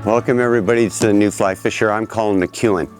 Welcome everybody to the New Fly Fisher. I'm Colin McEwen.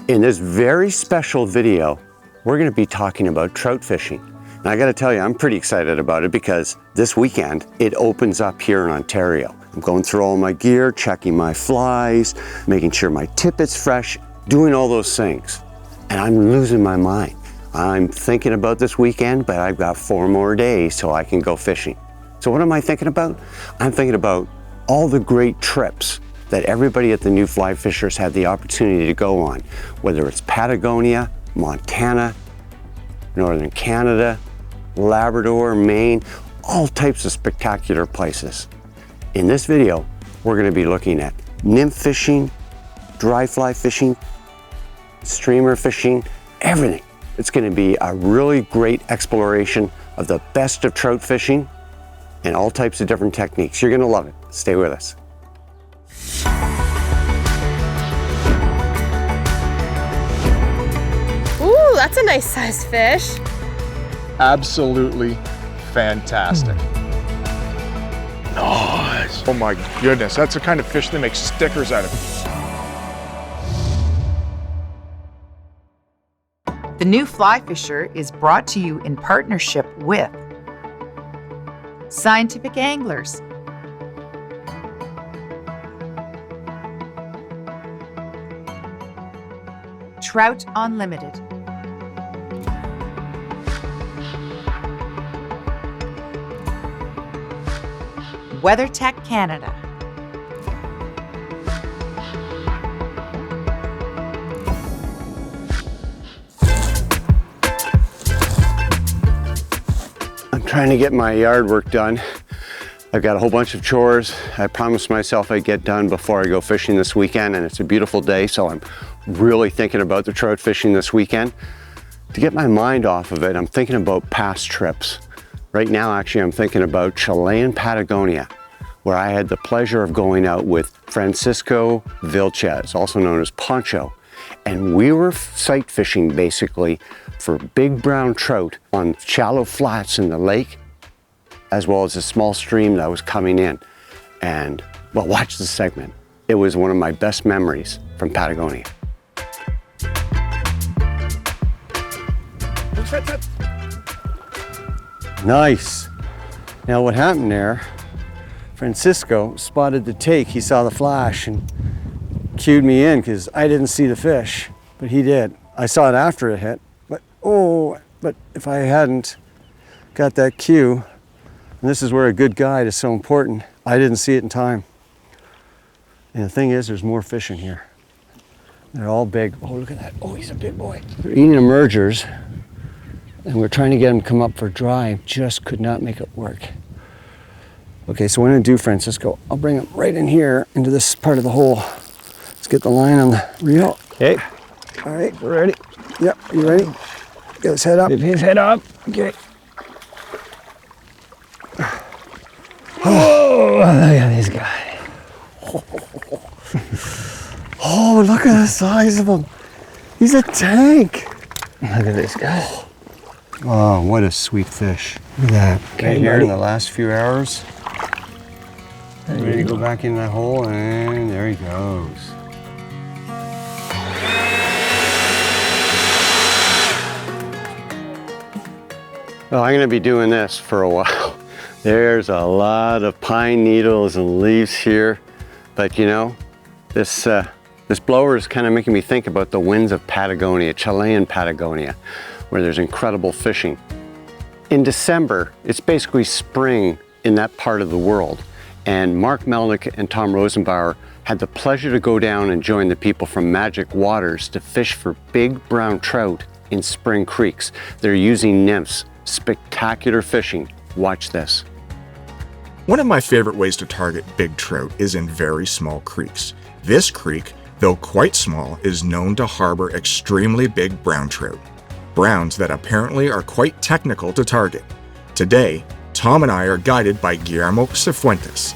In this very special video, we're going to be talking about trout fishing. And I got to tell you, I'm pretty excited about it because this weekend it opens up here in Ontario. I'm going through all my gear, checking my flies, making sure my tippet's fresh, doing all those things. And I'm losing my mind. I'm thinking about this weekend, but I've got 4 more days so I can go fishing. So what am I thinking about? I'm thinking about all the great trips that everybody at the New Fly Fishers had the opportunity to go on, whether it's Patagonia, Montana, Northern Canada, Labrador, Maine, all types of spectacular places. In this video, we're going to be looking at nymph fishing, dry fly fishing, streamer fishing, everything. It's going to be a really great exploration of the best of trout fishing and all types of different techniques. You're going to love it. Stay with us. Ooh, that's a nice sized fish. Absolutely fantastic. Nice. Oh my goodness, that's the kind of fish that makes stickers out of. The New Fly Fisher is brought to you in partnership with Scientific Anglers, Trout Unlimited, WeatherTech Canada, I'm trying to get my yard work done. I've got a whole bunch of chores I promised myself I'd get done before I go fishing this weekend, and it's a beautiful day, so I'm really thinking about the trout fishing this weekend. To get my mind off of it, I'm thinking about past trips. Right now, actually, I'm thinking about Chilean Patagonia, where I had the pleasure of going out with Francisco Vilches, also known as Poncho, and we were sight fishing basically for big brown trout on shallow flats in the lake, as well as a small stream that was coming in. And, well, watch this segment. It was one of my best memories from Patagonia. Nice. Now what happened there, Francisco spotted the take. He saw the flash and cued me in because I didn't see the fish, but he did. I saw it after it hit, but if I hadn't got that cue, and this is where a good guide is so important, I didn't see it in time. And the thing is, there's more fish in here. They're all big. Oh, look at that. Oh, he's a big boy. They're eating emergers, and we're trying to get them to come up for dry. Just could not make it work. Okay, so what I'm gonna do, Francisco, I'll bring him right in here into this part of the hole. Let's get the line on the reel. Okay. All right, we're ready. Yep, you ready? Get his head up. Lift his head up. Okay. Oh, look at this guy. Oh, look at the size of him. He's a tank. Look at this guy. Oh, what a sweet fish. Look at that. Okay, here in the last few hours. Ready to go back in that hole, and there he goes. Well, I'm going to be doing this for a while. There's a lot of pine needles and leaves here, but you know, this blower is kind of making me think about the winds of Patagonia, Chilean Patagonia, where there's incredible fishing. In December, it's basically spring in that part of the world, and Mark Melnick and Tom Rosenbauer had the pleasure to go down and join the people from Magic Waters to fish for big brown trout in spring creeks. They're using nymphs. Spectacular fishing. Watch this. One of my favorite ways to target big trout is in very small creeks. This creek, though quite small, is known to harbor extremely big brown trout. Browns that apparently are quite technical to target. Today, Tom and I are guided by Guillermo Cifuentes.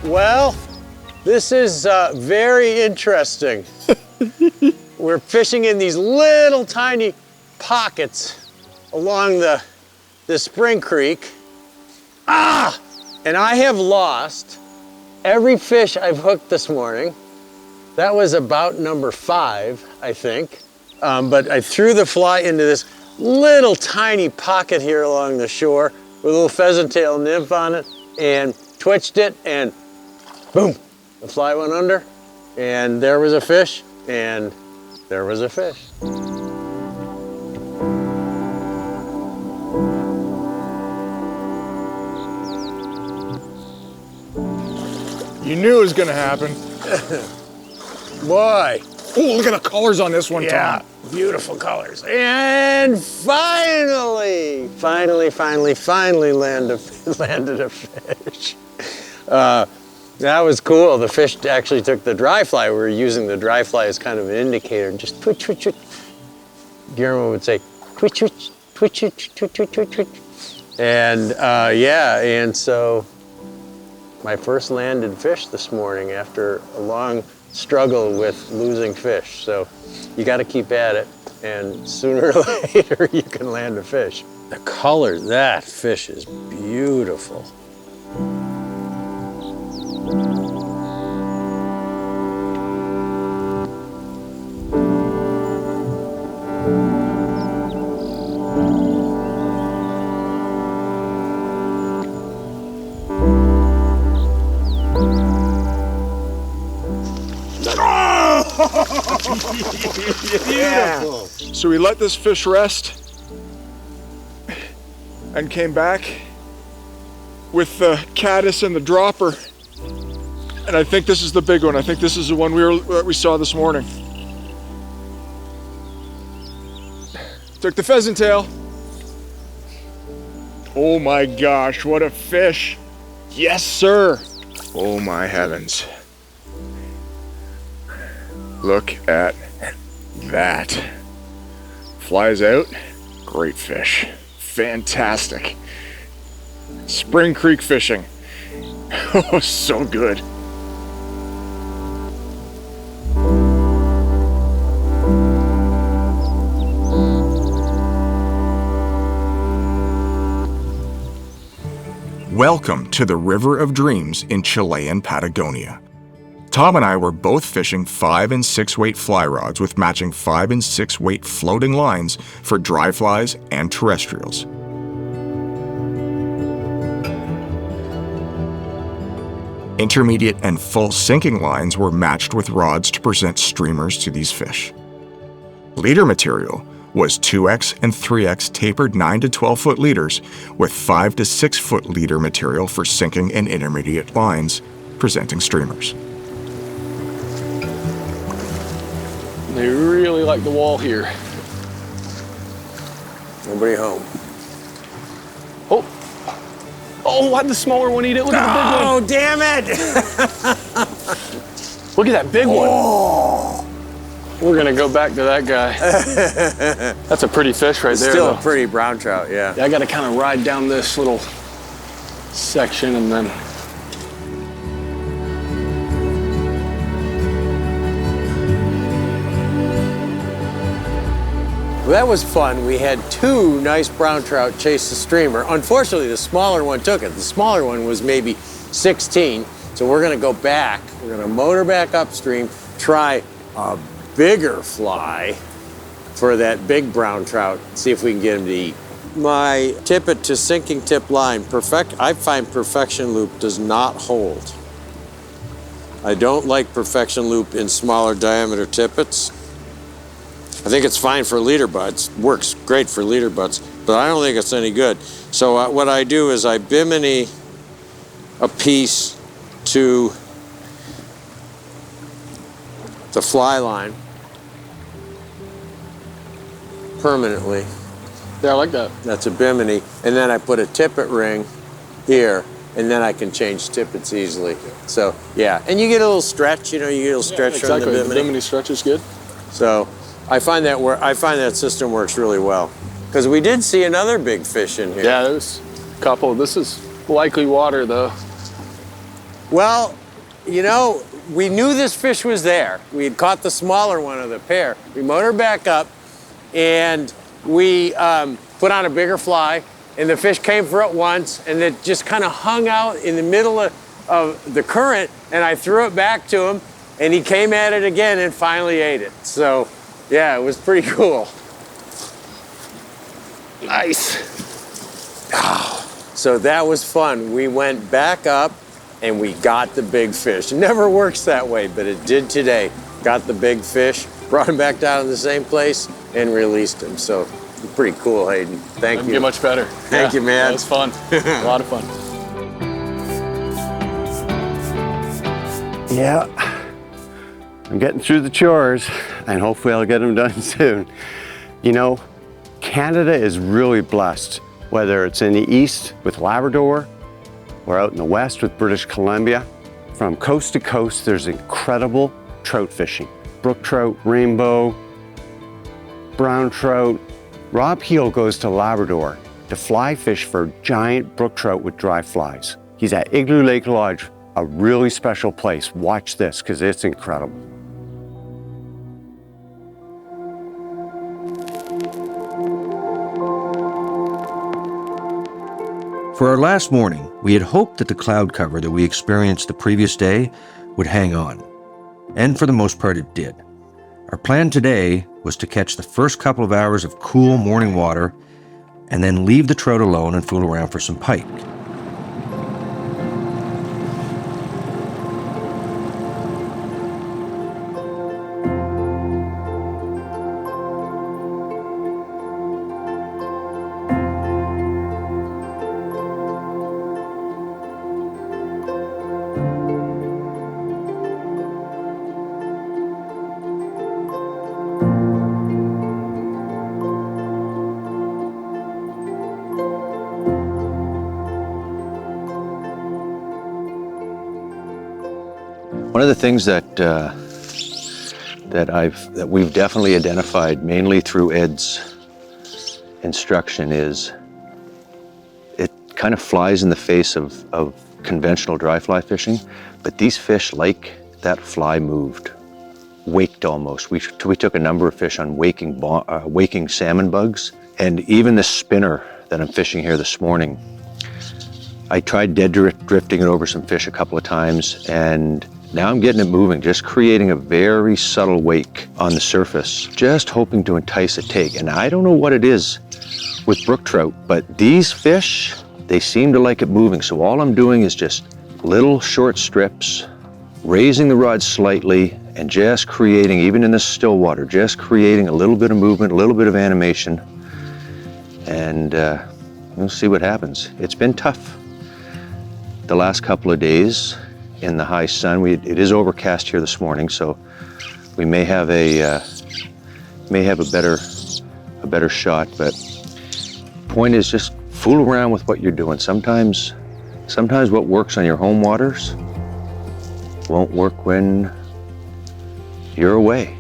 Well, This is very interesting. We're fishing in these little tiny pockets along the spring creek. Ah! And I have lost every fish I've hooked this morning. That was about number 5, I think. But I threw the fly into this little tiny pocket here along the shore with a little pheasant tail nymph on it and twitched it, and boom, the fly went under, and there was a fish, and there was a fish. You knew it was gonna happen. Boy. Oh, look at the colors on this one, Yeah, Tom. beautiful colors. And finally landed a fish. That was cool. The fish actually took the dry fly. We were using the dry fly as kind of an indicator. Just twitch, twitch, twitch. Guillermo would say, twitch, twitch, twitch, twitch, twitch, twitch, twitch, twitch. And yeah, and so my first landed fish this morning after a long struggle with losing fish. So you got to keep at it, and sooner or later you can land a fish. The color, that fish is beautiful. Beautiful. So we let this fish rest and came back with the caddis and the dropper. And I think this is the big one. I think this is the one we saw this morning. Took the pheasant tail. Oh my gosh, what a fish. Yes, sir. Oh my heavens. Look at that. Flies out, great fish. Fantastic. Spring creek fishing. Oh, so good. Welcome to the River of Dreams in Chilean Patagonia. Tom and I were both fishing 5 and 6 weight fly rods with matching 5 and 6 weight floating lines for dry flies and terrestrials. Intermediate and full sinking lines were matched with rods to present streamers to these fish. Leader material was 2X and 3X tapered 9 to 12 foot leaders with 5 to 6 foot leader material for sinking and intermediate lines, presenting streamers. They really like the wall here. Nobody home. Oh, why'd the smaller one eat it? Look at the big one. Oh, damn it! Look at that big one. We're gonna go back to that guy. That's a pretty fish right there, Still though. a pretty brown trout, yeah. I gotta kind of ride down this little section and then. Well, that was fun. We had 2 nice brown trout chase the streamer. Unfortunately, the smaller one took it. The smaller one was maybe 16. So we're gonna go back. We're gonna motor back upstream, try a bigger fly for that big brown trout, see if we can get him to eat. My tippet to sinking tip line, I find perfection loop does not hold. I don't like perfection loop in smaller diameter tippets. I think it's fine for leader butts, works great for leader butts, but I don't think it's any good. So what I do is I bimini a piece to the fly line permanently. Yeah, I like that. That's a bimini. And then I put a tippet ring here, and then I can change tippets easily. So, yeah. And you get a little stretch, you know, you get a little stretch from Exactly. the The bimini. bimini stretch is good. So, I find that system works really well. Because we did see another big fish in here. Yeah, there's a couple. This is likely water, though. Well, you know, we knew this fish was there. We had caught the smaller one of the pair. We motored back up and we put on a bigger fly, and the fish came for it once, and it just kind of hung out in the middle of the current, and I threw it back to him, and he came at it again and finally ate it. So, yeah, it was pretty cool. Nice. Oh, so that was fun. We went back up and we got the big fish. It never works that way, but it did today. Got the big fish, brought him back down to the same place, and released him. So, pretty cool, Hayden. Thank you. Didn't get much better. Thank you, man. That was fun. A lot of fun. Yeah, I'm getting through the chores, and hopefully I'll get them done soon. You know, Canada is really blessed, whether it's in the east with Labrador or out in the west with British Columbia. From coast to coast, there's incredible trout fishing. Brook trout, rainbow, brown trout. Rob Heel goes to Labrador to fly fish for giant brook trout with dry flies. He's at Igloo Lake Lodge, a really special place. Watch this, because it's incredible. For our last morning, we had hoped that the cloud cover that we experienced the previous day would hang on. And for the most part, it did. Our plan today was to catch the first couple of hours of cool morning water and then leave the trout alone and fool around for some pike. One of the things that we've definitely identified, mainly through Ed's instruction, is it kind of flies in the face of conventional dry fly fishing, but these fish like that fly moved, waked almost. We took a number of fish on waking salmon bugs, and even the spinner that I'm fishing here this morning, I tried dead drifting it over some fish a couple of times, and now I'm getting it moving, just creating a very subtle wake on the surface, just hoping to entice a take. And I don't know what it is with brook trout, but these fish, they seem to like it moving. So all I'm doing is just little short strips, raising the rod slightly, and just creating, even in the still water, just creating a little bit of movement, a little bit of animation. And we'll see what happens. It's been tough the last couple of days in the high sun. It is overcast here this morning, so we may have a better shot. But point is, just fool around with what you're doing. Sometimes what works on your home waters won't work when you're away.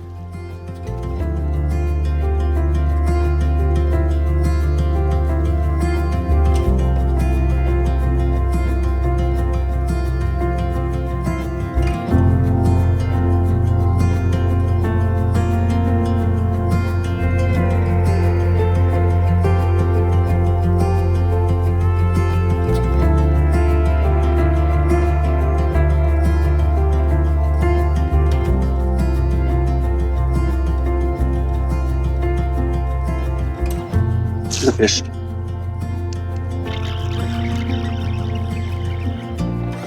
Fish.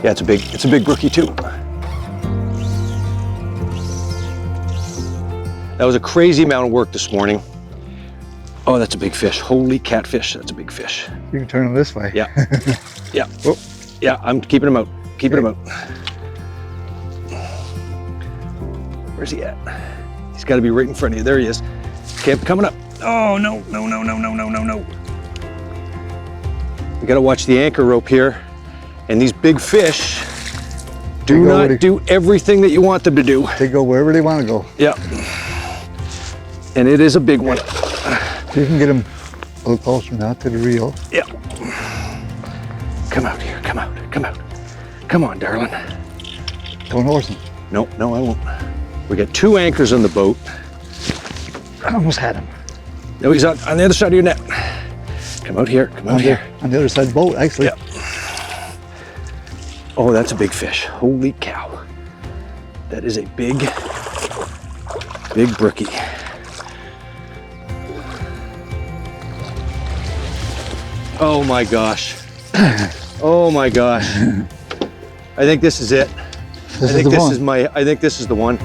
Yeah, it's a big brookie too. That was a crazy amount of work this morning. Oh, that's a big fish. Holy catfish, that's a big fish. You can turn them this way. Yeah. Yeah. Oh. Yeah, I'm keeping him out. Keeping him out. Where's he at? He's got to be right in front of you. There he is. Okay, coming up. Oh, no. We got to watch the anchor rope here. And these big fish do not do everything that you want them to do. They go wherever they want to go. Yeah. And it is a big one. You can get them a little closer now to the reel. Yeah. Come out here, come out. Come on, darling. Don't horse him. No, I won't. We got 2 anchors on the boat. I almost had him. No, he's on the other side of your net. Come out here, come out here. On the other side of the boat, actually. Yep. Oh, that's a big fish. Holy cow. That is a big brookie. Oh my gosh. Oh my gosh. I think this is it. I think this is the one.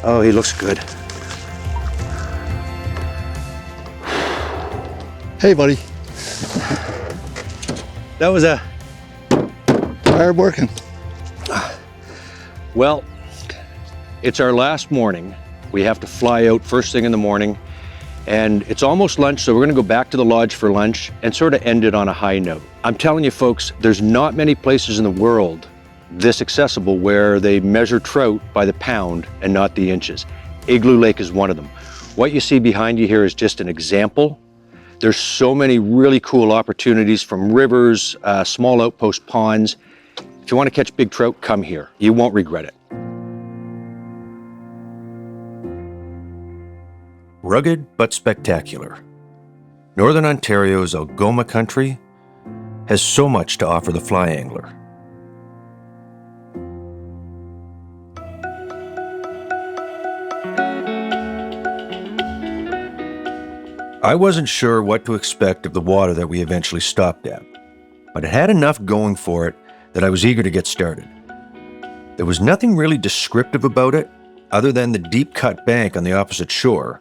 Oh, he looks good. Hey, buddy. That was a Hard working. Well, it's our last morning. We have to fly out first thing in the morning, and it's almost lunch, so we're gonna go back to the lodge for lunch and sort of end it on a high note. I'm telling you folks, there's not many places in the world this accessible where they measure trout by the pound and not the inches. Igloo Lake is one of them. What you see behind you here is just an example. There's so many really cool opportunities from rivers, small outpost ponds. If you want to catch big trout, come here. You won't regret it. Rugged but spectacular. Northern Ontario's Algoma country has so much to offer the fly angler. I wasn't sure what to expect of the water that we eventually stopped at, but it had enough going for it that I was eager to get started. There was nothing really descriptive about it other than the deep-cut bank on the opposite shore,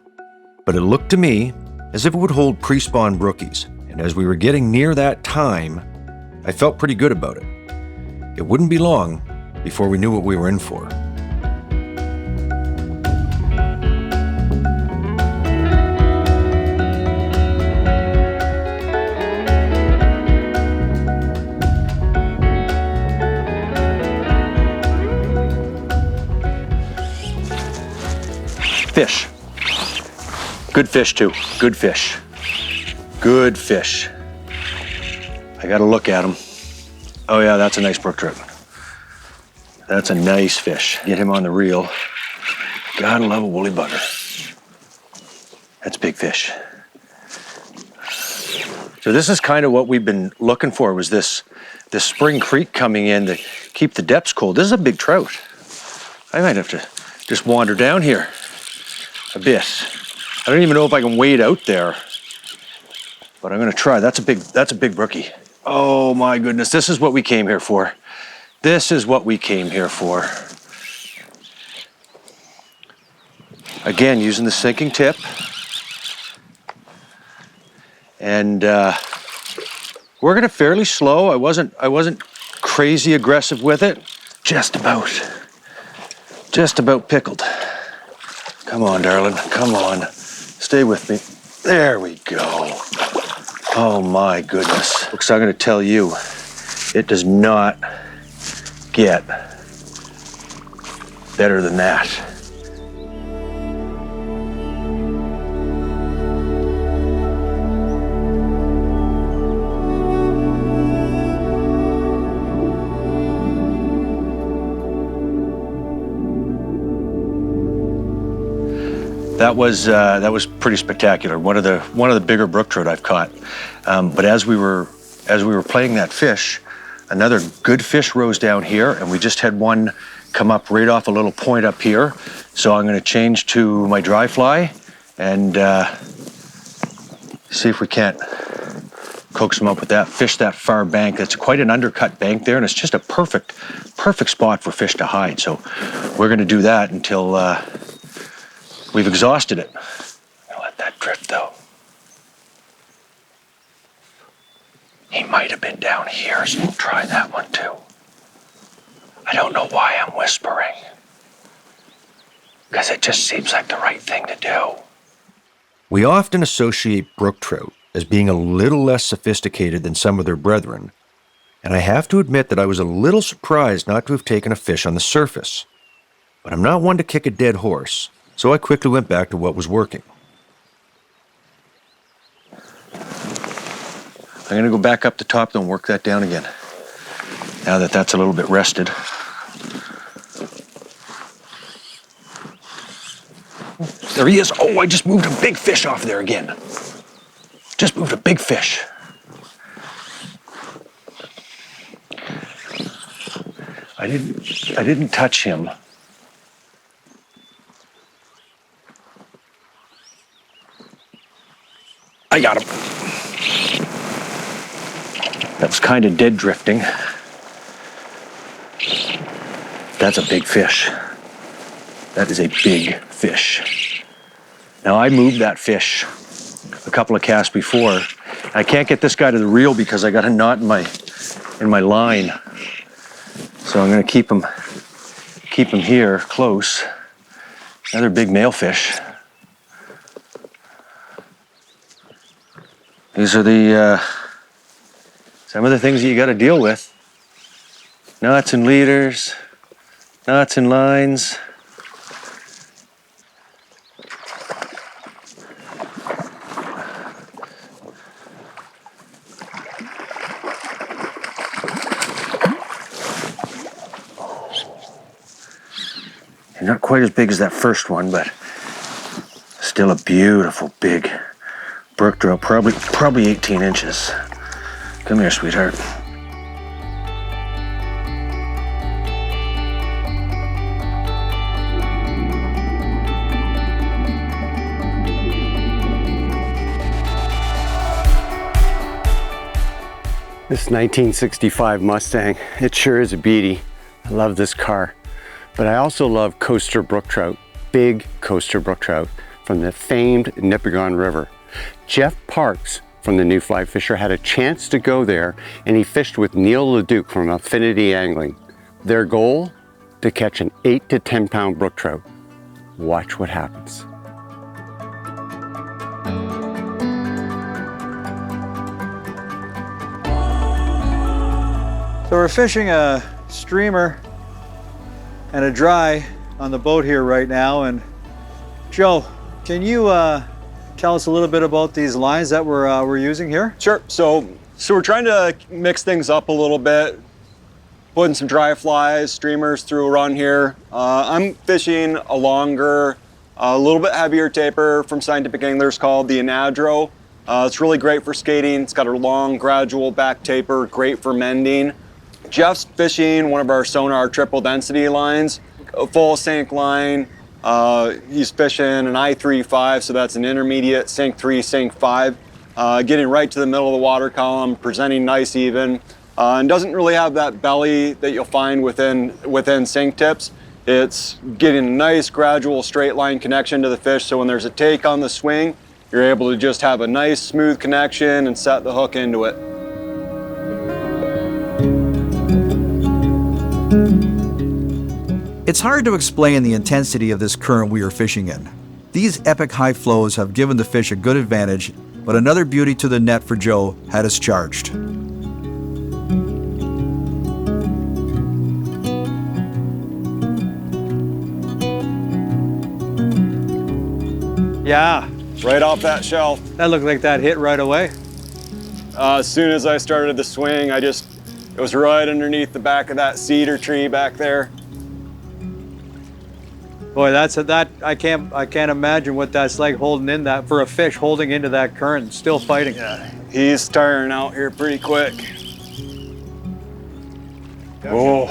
but it looked to me as if it would hold pre-spawn brookies, and as we were getting near that time, I felt pretty good about it. It wouldn't be long before we knew what we were in for. Fish. Good fish too. Good fish. Good fish. I gotta look at him. Oh yeah, that's a nice brook trout. That's a nice fish. Get him on the reel. Gotta love a woolly bugger. That's big fish. So this is kind of what we've been looking for, was this spring creek coming in to keep the depths cold. This is a big trout. I might have to just wander down here a bit. I don't even know if I can wade out there, but I'm gonna try. That's a big brookie. Oh my goodness, this is what we came here for. This is what we came here for. Again, using the sinking tip. And working it fairly slow. I wasn't crazy aggressive with it. Just about pickled. Come on, darling, come on. Stay with me. There we go. Oh my goodness. Folks, I'm gonna tell you, it does not get better than that. That was pretty spectacular. One of the bigger brook trout I've caught. But as we were playing that fish, another good fish rose down here, and we just had one come up right off a little point up here. So I'm going to change to my dry fly and see if we can't coax them up with that. Fish that far bank. It's quite an undercut bank there, and it's just a perfect spot for fish to hide. So we're going to do that until we've exhausted it. I'm gonna let that drift though. He might have been down here, so we'll try that one too. I don't know why I'm whispering, because it just seems like the right thing to do. We often associate brook trout as being a little less sophisticated than some of their brethren, and I have to admit that I was a little surprised not to have taken a fish on the surface. But I'm not one to kick a dead horse, so I quickly went back to what was working. I'm gonna go back up the top and work that down again. Now that that's a little bit rested. There he is. Oh, I just moved a big fish off there again. Just moved a big fish. I didn't touch him. I got him. That was kind of dead drifting. That's a big fish. That is a big fish. Now I moved that fish a couple of casts before. I can't get this guy to the reel because I got a knot in my line. So I'm gonna keep him here close. Another big male fish. These are the some of the things that you got to deal with. Knots and leaders, knots and lines. They're not quite as big as that first one, but still a beautiful big brook trout, probably 18 inches. Come here, sweetheart. This 1965 Mustang, it sure is a beauty. I love this car. But I also love coaster brook trout, big coaster brook trout from the famed Nipigon River. Jeff Parks from the New Fly Fisher had a chance to go there, and he fished with Neil LeDuc from Affinity Angling. Their goal? To catch an 8 to 10 pound brook trout. Watch what happens. So we're fishing a streamer and a dry on the boat here right now. And Joe, can you tell us a little bit about these lines that we're using here? Sure. So we're trying to mix things up a little bit, putting some dry flies, streamers through a run here. I'm fishing a longer, a little bit heavier taper from Scientific Anglers called the Anadro. It's really great for skating. It's got a long, gradual back taper, great for mending. Jeff's fishing one of our Sonar triple density lines, a full sink line. He's fishing an I-3-5, so that's an intermediate sink 3, sink 5, getting right to the middle of the water column, presenting nice even, and doesn't really have that belly that you'll find within sink tips. It's getting a nice gradual straight line connection to the fish, so when there's a take on the swing, you're able to just have a nice smooth connection and set the hook into it. It's hard to explain the intensity of this current we are fishing in. These epic high flows have given the fish a good advantage, but another beauty to the net for Joe had us charged. Yeah. Right off that shelf. That looked like that hit right away. As soon as I started the swing, it was right underneath the back of that cedar tree back there. Boy, I can't imagine what that's like holding in that, for a fish holding into that current and still fighting. Yeah, he's tiring out here pretty quick. Oh.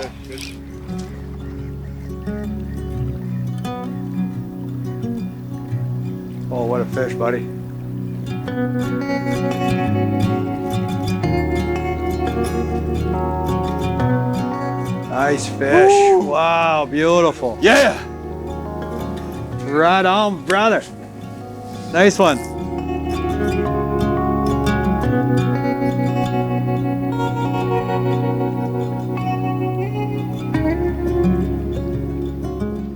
Oh, what a fish, buddy. Nice fish. Woo. Wow, beautiful. Yeah. Right on, brother. Nice one.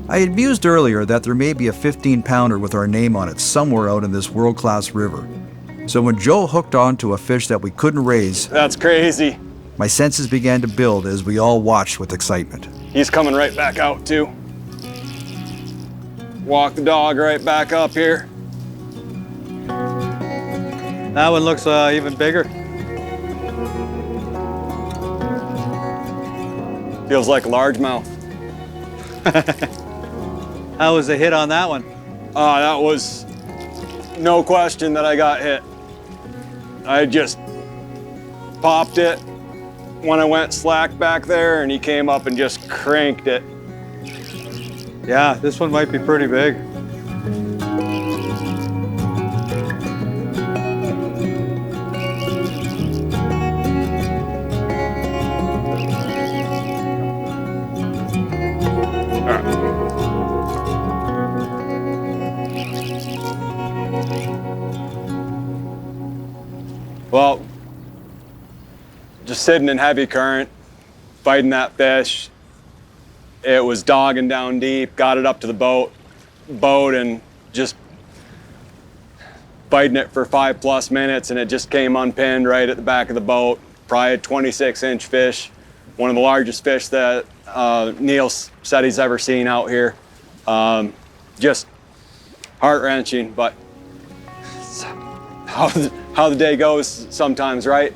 I had mused earlier that there may be a 15-pounder with our name on it somewhere out in this world-class river. So when Joe hooked onto a fish that we couldn't raise, that's crazy. My senses began to build as we all watched with excitement. He's coming right back out too. Walk the dog right back up here. That one looks even bigger. Feels like a largemouth. How was the hit on that one? That was no question that I got hit. I just popped it when I went slack back there, and he came up and just cranked it. Yeah, this one might be pretty big. Well, just sitting in heavy current, fighting that fish. It was dogging down deep, got it up to the boat and just fighting it for 5+ minutes, and it just came unpinned right at the back of the boat. Probably a 26-inch fish, one of the largest fish that Neil said he's ever seen out here. Just heart-wrenching, but how the day goes sometimes, right?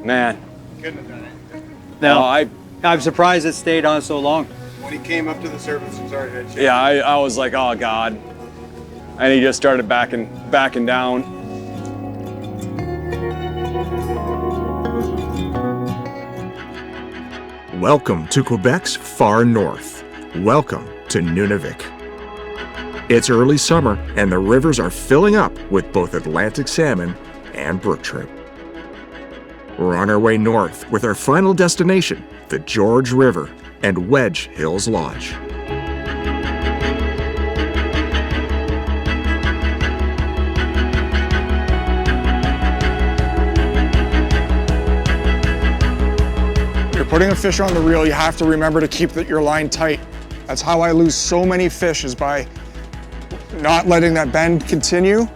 Man. Couldn't have done it. No, I'm surprised it stayed on so long. When he came up to the surface and started head shaking. Yeah, I was like, oh God. And he just started backing down. Welcome to Quebec's far north. Welcome to Nunavik. It's early summer and the rivers are filling up with both Atlantic salmon and brook trout. We're on our way north with our final destination, the George River and Wedge Hills Lodge. When you're putting a fish on the reel, you have to remember to keep your line tight. That's how I lose so many fish, is by not letting that bend continue,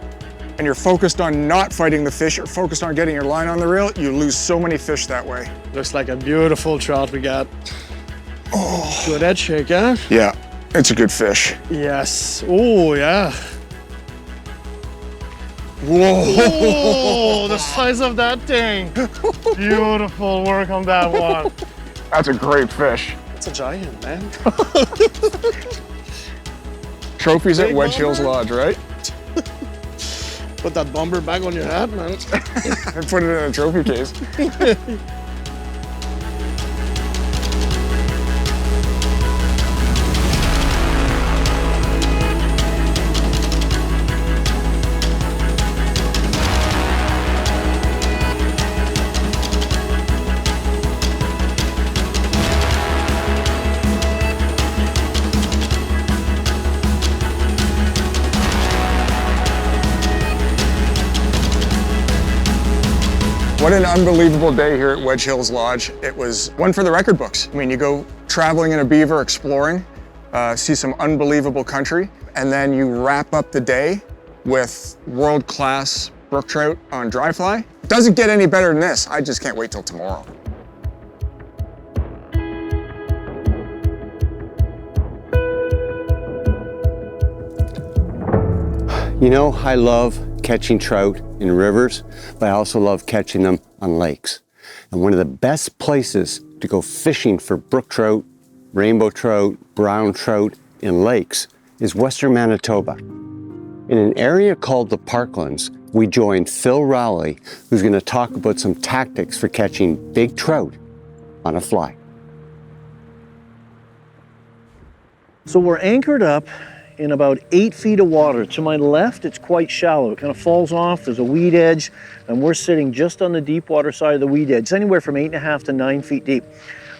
and you're focused on not fighting the fish, you're focused on getting your line on the reel, you lose so many fish that way. Looks like a beautiful trout we got. Oh. Good head shake, yeah? Yeah, it's a good fish. Yes. Oh, yeah. Whoa! Oh, the size of that thing. Beautiful work on that one. That's a great fish. It's a giant, man. Trophies at Wedge Hills Lodge, right? Put that bomber back on your hat, man. I put it in a trophy case. What an unbelievable day here at Wedge Hills Lodge. It was one for the record books. I mean, you go traveling in a beaver, exploring, see some unbelievable country, and then you wrap up the day with world-class brook trout on dry fly. Doesn't get any better than this. I just can't wait till tomorrow. You know, I love catching trout in rivers, but I also love catching them on lakes. And one of the best places to go fishing for brook trout, rainbow trout, brown trout in lakes is western Manitoba. In an area called the Parklands, we joined Phil Rowley, who's going to talk about some tactics for catching big trout on a fly. So we're anchored up in about 8 feet of water. To my left, it's quite shallow. It kind of falls off, there's a weed edge, and we're sitting just on the deep water side of the weed edge. It's anywhere from 8.5 to 9 feet deep.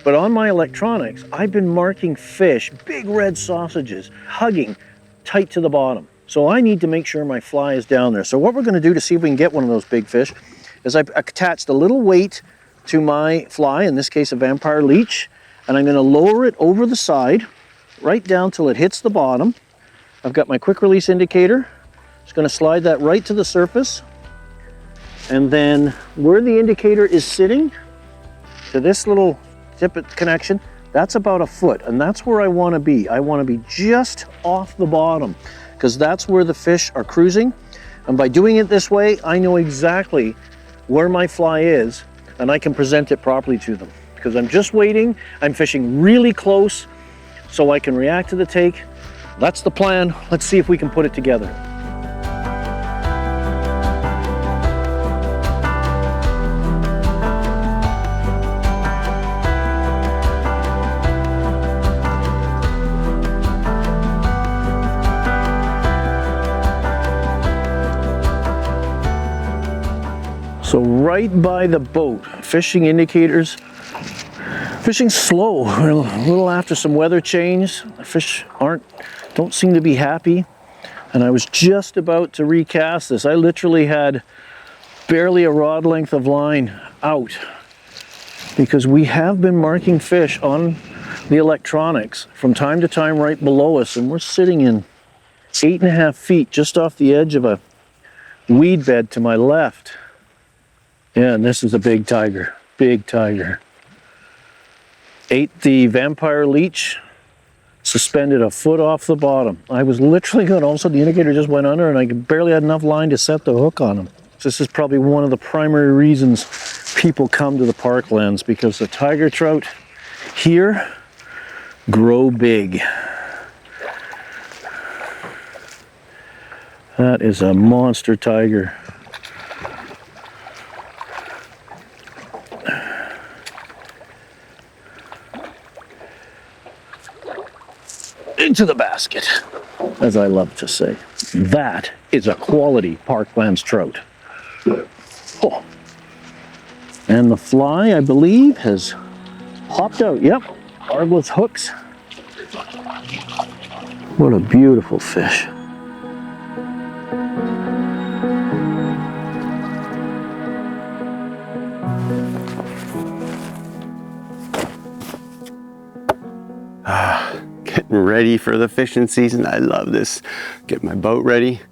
But on my electronics, I've been marking fish, big red sausages, hugging tight to the bottom. So I need to make sure my fly is down there. So what we're gonna do to see if we can get one of those big fish is I've attached a little weight to my fly, in this case a vampire leech, and I'm gonna lower it over the side, right down till it hits the bottom. I've got my quick release indicator. Just gonna slide that right to the surface. And then where the indicator is sitting, to this little tip connection, that's about a foot, and that's where I wanna be. I wanna be just off the bottom, because that's where the fish are cruising. And by doing it this way, I know exactly where my fly is, and I can present it properly to them. Because I'm just waiting, I'm fishing really close so I can react to the take. That's the plan. Let's see if we can put it together. So right by the boat, fishing indicators, fishing slow. We're a little after some weather change. The fish don't seem to be happy. And I was just about to recast this. I literally had barely a rod length of line out because we have been marking fish on the electronics from time to time right below us, and we're sitting in 8.5 feet just off the edge of a weed bed to my left. Yeah, and this is a big tiger, big tiger. Ate the vampire leech, suspended a foot off the bottom. I was literally going, all of a sudden the indicator just went under and I barely had enough line to set the hook on him. So this is probably one of the primary reasons people come to the parklands, because the tiger trout here grow big. That is a monster tiger. Into the basket, as I love to say. That is a quality parklands trout. Oh. And the fly, I believe, has hopped out. Yep, barbless hooks. What a beautiful fish. Getting ready for the fishing season. I love this. Get my boat ready.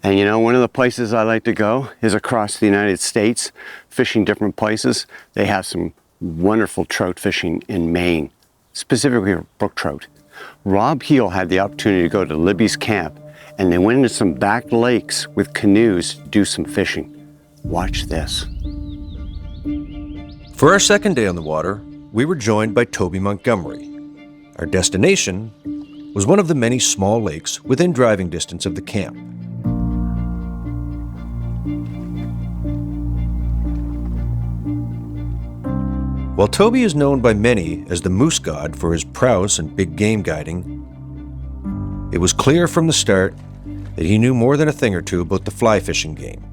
And you know, one of the places I like to go is across the United States, fishing different places. They have some wonderful trout fishing in Maine, specifically brook trout. Rob Heel had the opportunity to go to Libby's camp, and they went into some back lakes with canoes to do some fishing. Watch this. For our second day on the water, we were joined by Toby Montgomery. Our destination was one of the many small lakes within driving distance of the camp. While Toby is known by many as the moose god for his prowess and big game guiding, it was clear from the start that he knew more than a thing or two about the fly fishing game.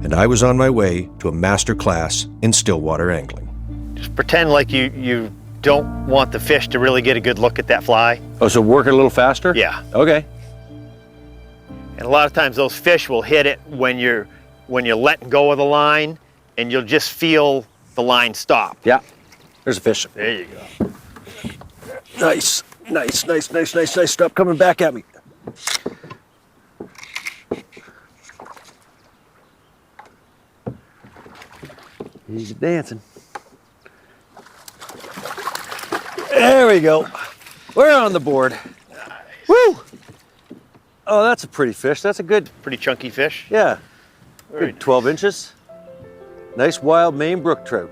And I was on my way to a master class in stillwater angling. Just pretend like you don't want the fish to really get a good look at that fly. Oh, so work it a little faster? Yeah. Okay. And a lot of times those fish will hit it when you're letting go of the line, and you'll just feel the line stop. Yeah. There's a fish. There you go. Nice, nice, nice, nice, nice, nice. Stop coming back at me. He's dancing. There we go. We're on the board. Nice. Woo! Oh, that's a pretty fish. That's a good... Pretty chunky fish. Yeah. Very good 12 inches. Nice wild Maine brook trout.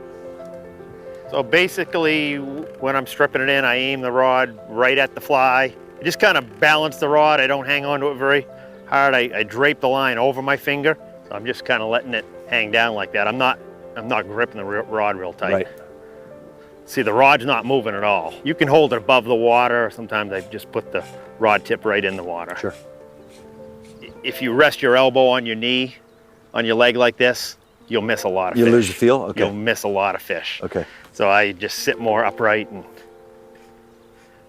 So basically, when I'm stripping it in, I aim the rod right at the fly. I just kind of balance the rod. I don't hang on to it very hard. I drape the line over my finger. So I'm just kind of letting it hang down like that. I'm not gripping the rod real tight. Right. See, the rod's not moving at all. You can hold it above the water. Sometimes I just put the rod tip right in the water. Sure. If you rest your elbow on your knee, on your leg like this, you'll miss a lot of fish. You lose the feel? Okay. You'll miss a lot of fish. Okay. So I just sit more upright, and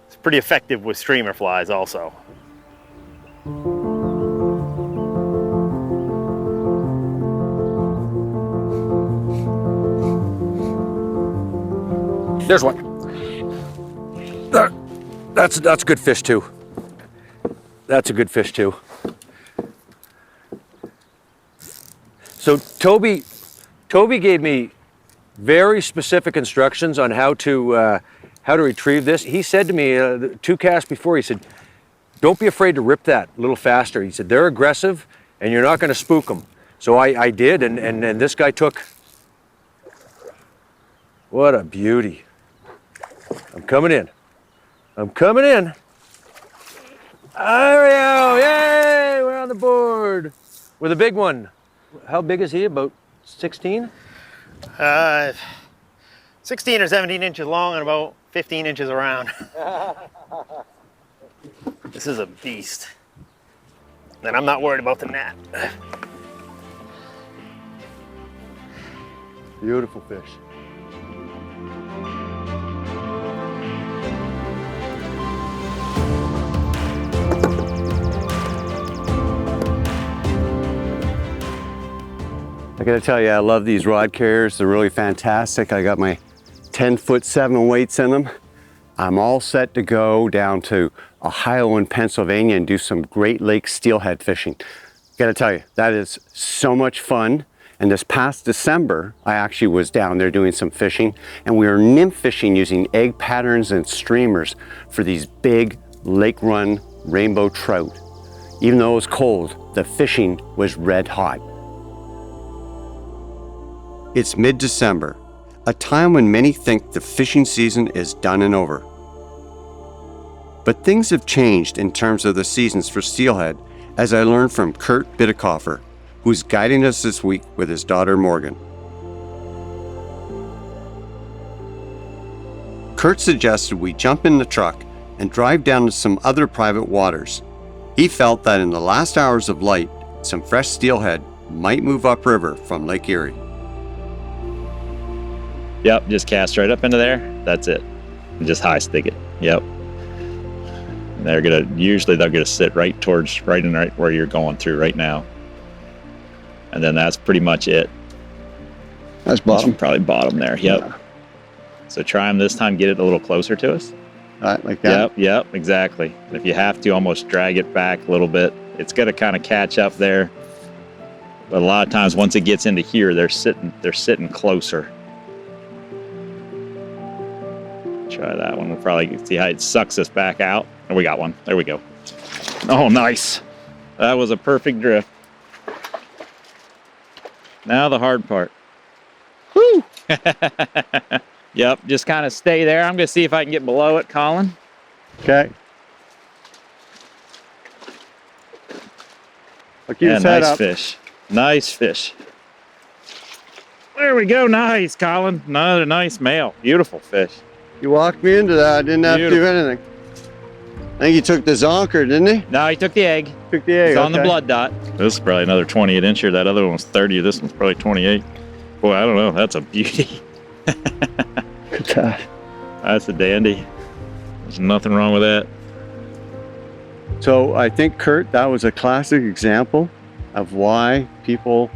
it's pretty effective with streamer flies also. There's one. That's a good fish too. That's a good fish too. So Toby gave me very specific instructions on how to retrieve this. He said to me 2 casts before, he said, don't be afraid to rip that a little faster. He said, they're aggressive and you're not going to spook them. So I did, and this guy took What a beauty. I'm coming in. I'm coming in. There we go. Yay, we're on the board with a big one. How big is he? About 16? 16 or 17 inches long and about 15 inches around. This is a beast. And I'm not worried about the net. Beautiful fish. I gotta tell you, I love these rod carriers. They're really fantastic. I got my 10'7" weights in them. I'm all set to go down to Ohio and Pennsylvania and do some Great Lakes steelhead fishing. Gotta tell you, that is so much fun. And this past December, I actually was down there doing some fishing, and we were nymph fishing using egg patterns and streamers for these big lake run rainbow trout. Even though it was cold, the fishing was red hot. It's mid-December, a time when many think the fishing season is done and over. But things have changed in terms of the seasons for steelhead, as I learned from Kurt Bidekoffer, who's guiding us this week with his daughter Morgan. Kurt suggested we jump in the truck and drive down to some other private waters. He felt that in the last hours of light, some fresh steelhead might move upriver from Lake Erie. Yep, just cast right up into there. That's it. And just high stick it. Yep. And they're gonna sit right where you're going through right now. And then that's pretty much it. That's bottom. Probably bottom there. Yep. Yeah. So try them this time. Get it a little closer to us. Like that. Yep, exactly. And if you have to, almost drag it back a little bit. It's gonna kind of catch up there. But a lot of times, once it gets into here, they're sitting closer. Try that one. We'll probably see how it sucks us back out. Oh, we got one. There we go. Oh, nice. That was a perfect drift. Now the hard part. Woo! Yep, just kind of stay there. I'm going to see if I can get below it, Colin. Okay. I'll keep his head nice up. Fish. Nice fish. There we go. Nice, Colin. Another nice male. Beautiful fish. You walked me into that. I didn't have to do anything. I think he took the zonker, didn't he? No, he took the egg. Took the egg. He's on the blood dot. This is probably another 28 incher. That other one was 30. This one's probably 28. Boy, I don't know. That's a beauty. Good time. That's a dandy. There's nothing wrong with that. So I think, Kurt, that was a classic example of why people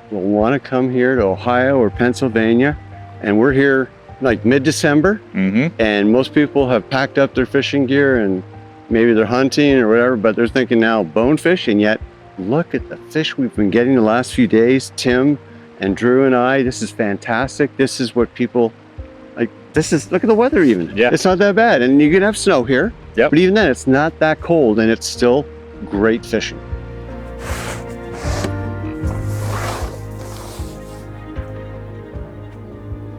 will want to come here to Ohio or Pennsylvania. And we're here like mid-December, and most people have packed up their fishing gear and maybe they're hunting or whatever, but they're thinking now bonefish, and yet look at the fish we've been getting the last few days. Tim and Drew and I, this is fantastic. This is what people like. Look at the weather even. Yeah. It's not that bad, and you can have snow here. Yep. But even then, it's not that cold, and it's still great fishing.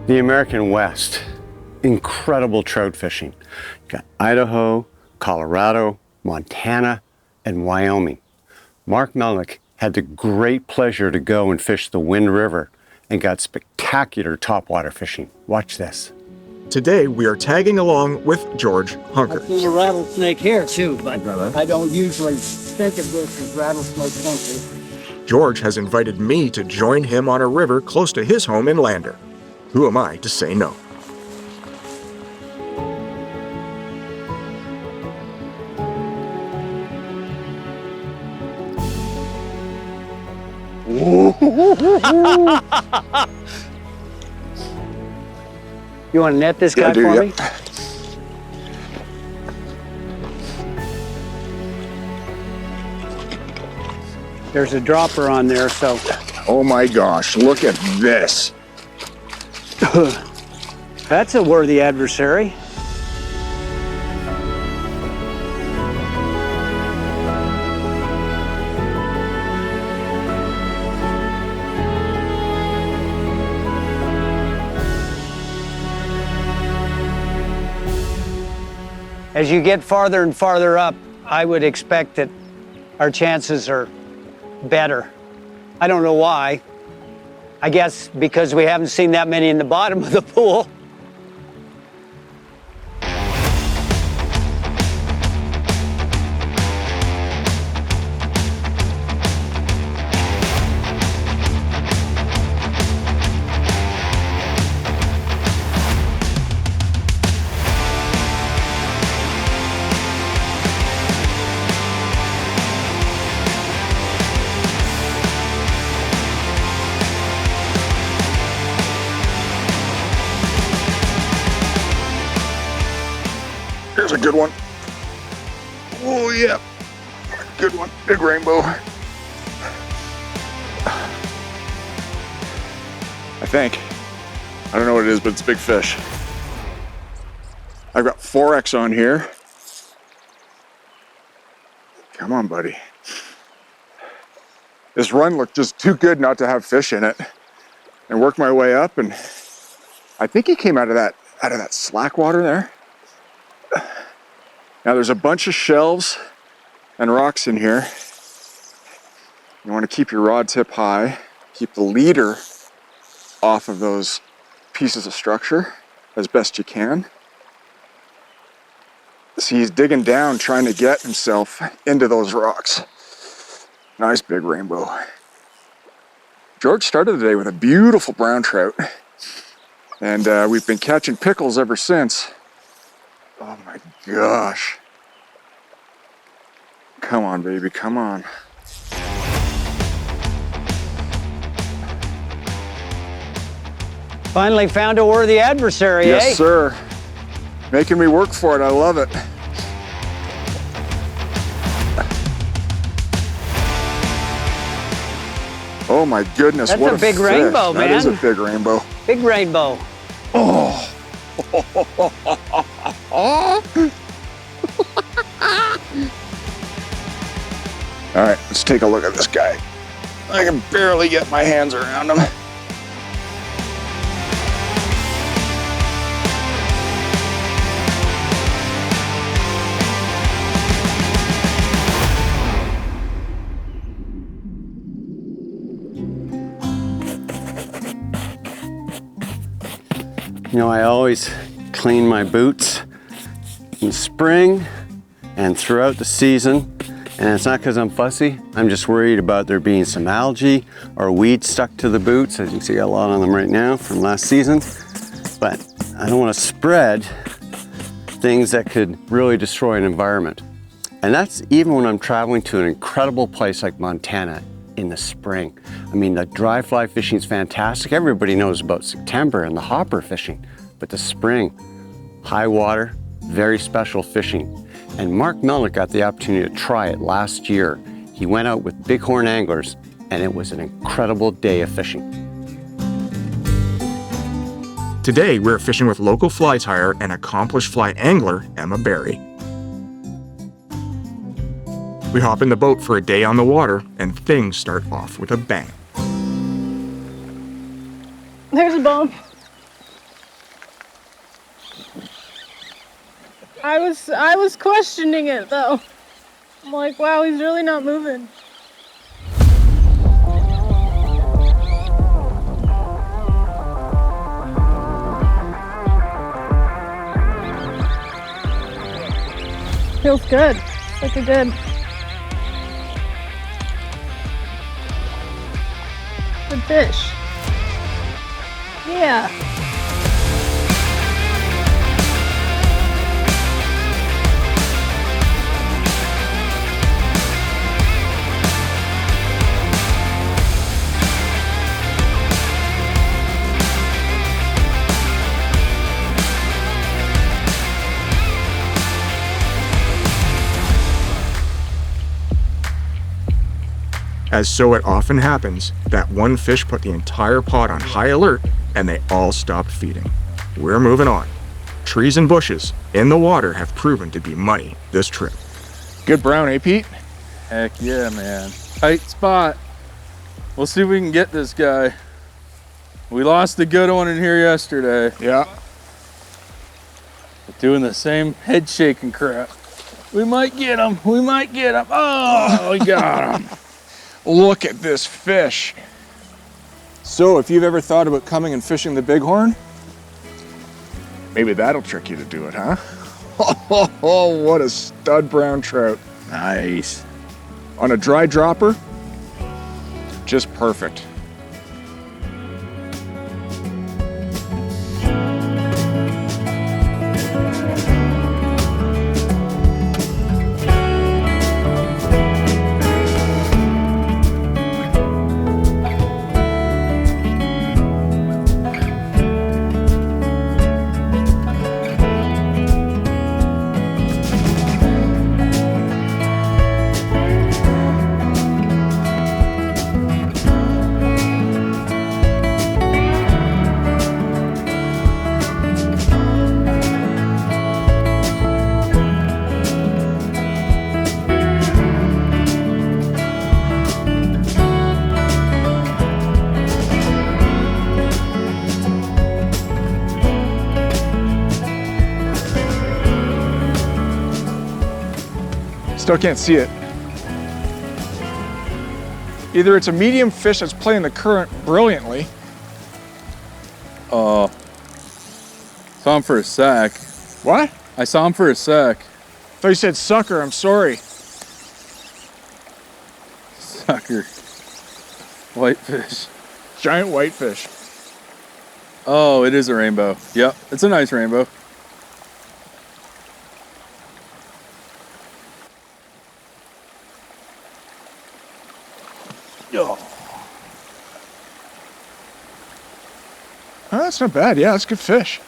The American West, incredible trout fishing. You got Idaho, Colorado, Montana, and Wyoming. Mark Melnick had the great pleasure to go and fish the Wind River and got spectacular topwater fishing. Watch this. Today, we are tagging along with George Hunker. I've seen a rattlesnake here too, but I don't usually think of this as rattlesnake country. George has invited me to join him on a river close to his home in Lander. Who am I to say no? You want to net this guy for me? There's a dropper on there, so. Oh my gosh, look at this. That's a worthy adversary. As you get farther and farther up, I would expect that our chances are better. I don't know why. I guess because we haven't seen that many in the bottom of the pool. Here's a good one. Oh yeah, good one, big rainbow. I think. I don't know what it is, but it's a big fish. I've got 4X on here. Come on, buddy. This run looked just too good not to have fish in it. And worked my way up, and I think he came out of that slack water there. Now there's a bunch of shelves and rocks in here. You want to keep your rod tip high, keep the leader off of those pieces of structure as best you can. See, he's digging down, trying to get himself into those rocks. Nice big rainbow. George started the day with a beautiful brown trout, and we've been catching pickles ever since. Oh my gosh. Come on, baby, come on. Finally found a worthy adversary, eh? Yes, sir. Making me work for it, I love it. Oh my goodness, That's what a big rainbow, man. That is a big rainbow. Big rainbow. Oh. All right, let's take a look at this guy. I can barely get my hands around him. You know, I always clean my boots in spring and throughout the season. And it's not because I'm fussy. I'm just worried about there being some algae or weeds stuck to the boots. As you can see, I got a lot on them right now from last season. But I don't want to spread things that could really destroy an environment. And that's even when I'm traveling to an incredible place like Montana in the spring. I mean, the dry fly fishing is fantastic. Everybody knows about September and the hopper fishing, but the spring, high water, very special fishing. And Mark Melnick got the opportunity to try it last year. He went out with bighorn anglers, and it was an incredible day of fishing. Today, we're fishing with local fly tyer and accomplished fly angler, Emma Berry. We hop in the boat for a day on the water, and things start off with a bang. There's a bump. I was questioning it though. I'm like, wow, he's really not moving. Feels good. It's like a good fish. Yeah. As so it often happens, that one fish put the entire pod on high alert and they all stopped feeding. We're moving on. Trees and bushes in the water have proven to be money this trip. Good brown, eh, Pete? Heck yeah, man. Tight spot. We'll see if we can get this guy. We lost a good one in here yesterday. Yeah. Doing the same head shaking crap. We might get him. We might get him. Oh, we got him. Look at this fish. So if you've ever thought about coming and fishing the bighorn, maybe that'll trick you to do it, huh? Oh, what a stud brown trout. Nice. On a dry dropper, just perfect. Still can't see it. Either it's a medium fish that's playing the current brilliantly. Saw him for a sec. What? I saw him for a sec. Thought you said sucker, I'm sorry. Sucker. Whitefish. Giant whitefish. Oh, it is a rainbow. Yep, it's a nice rainbow. Oh. Oh, that's not bad. Yeah, that's good fish.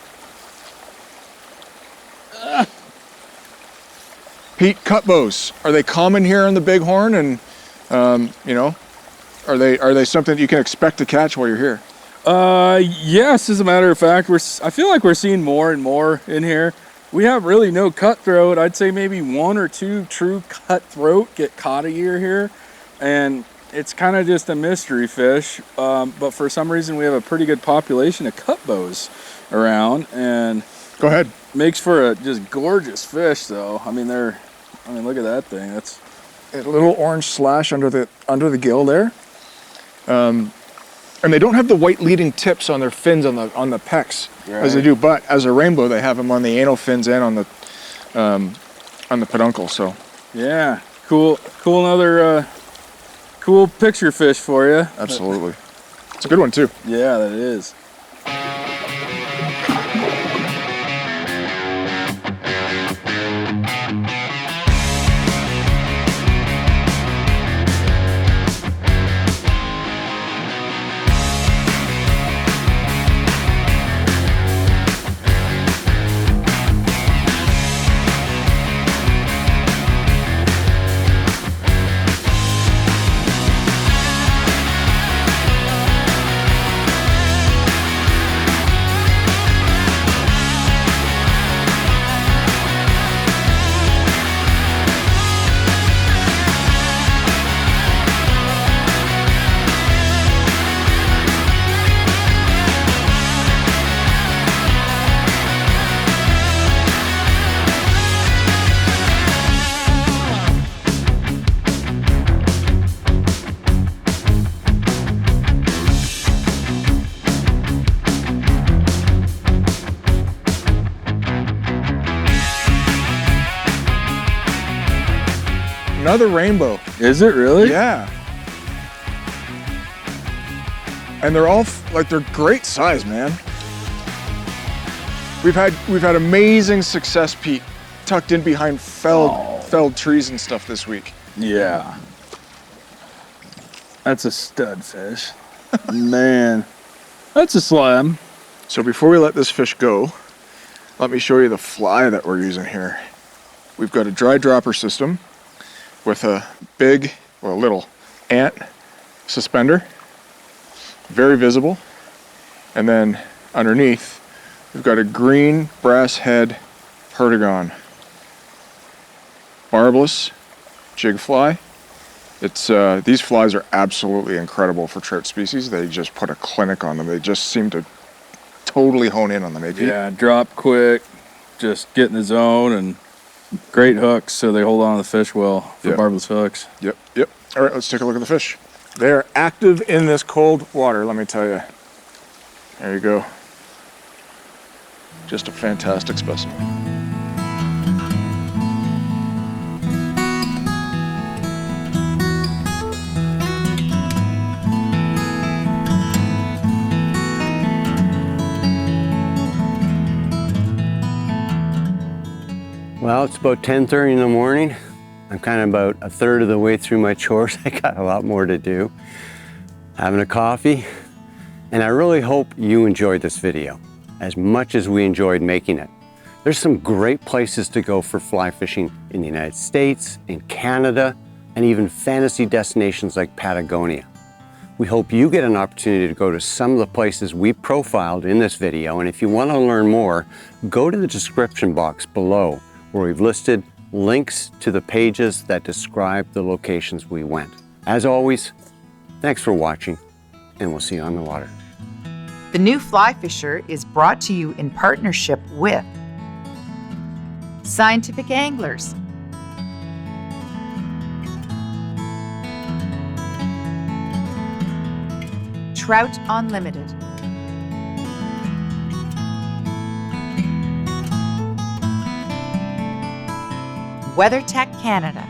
Pete, cutbows, are they common here on the Bighorn? And you know, are they something that you can expect to catch while you're here? Yes, as a matter of fact, I feel like we're seeing more and more in here. We have really no cutthroat. I'd say maybe 1 or 2 true cutthroat get caught a year here, and it's kind of just a mystery fish. But for some reason, we have a pretty good population of cutbows around, and go ahead. Makes for a just gorgeous fish, though. I mean, look at that thing. That's a little orange slash under the gill there. And they don't have the white leading tips on their fins on the pecks as they do, but as a rainbow, they have them on the anal fins and on the peduncle. So yeah, cool. Another cool picture fish for you. Absolutely, it's a good one too. Yeah, that is. Another rainbow. Is it really? Yeah. And they're all they're great size, man. We've had amazing success, Pete, tucked in behind felled trees and stuff this week. Yeah. That's a stud fish. Man, that's a slam. So before we let this fish go, let me show you the fly that we're using here. We've got a dry dropper system with a big, or a little, ant suspender, very visible. And then underneath, we've got a green brass head Patagonia. Barbless jig fly. These flies are absolutely incredible for trout species. They just put a clinic on them. They just seem to totally hone in on them. Yeah, drop quick, just get in the zone, and great hooks, so they hold on to the fish well for barbless hooks. Yep. All right, let's take a look at the fish. They are active in this cold water, let me tell you. There you go. Just a fantastic specimen. Well, it's about 10:30 in the morning. I'm kind of about a third of the way through my chores. I got a lot more to do. Having a coffee, and I really hope you enjoyed this video as much as we enjoyed making it. There's some great places to go for fly fishing in the United States, in Canada, and even fantasy destinations like Patagonia. We hope you get an opportunity to go to some of the places we profiled in this video, and if you want to learn more, go to the description box below, where we've listed links to the pages that describe the locations we went. As always, thanks for watching, and we'll see you on the water. The New Fly Fisher is brought to you in partnership with Scientific Anglers, Trout Unlimited, WeatherTech Canada,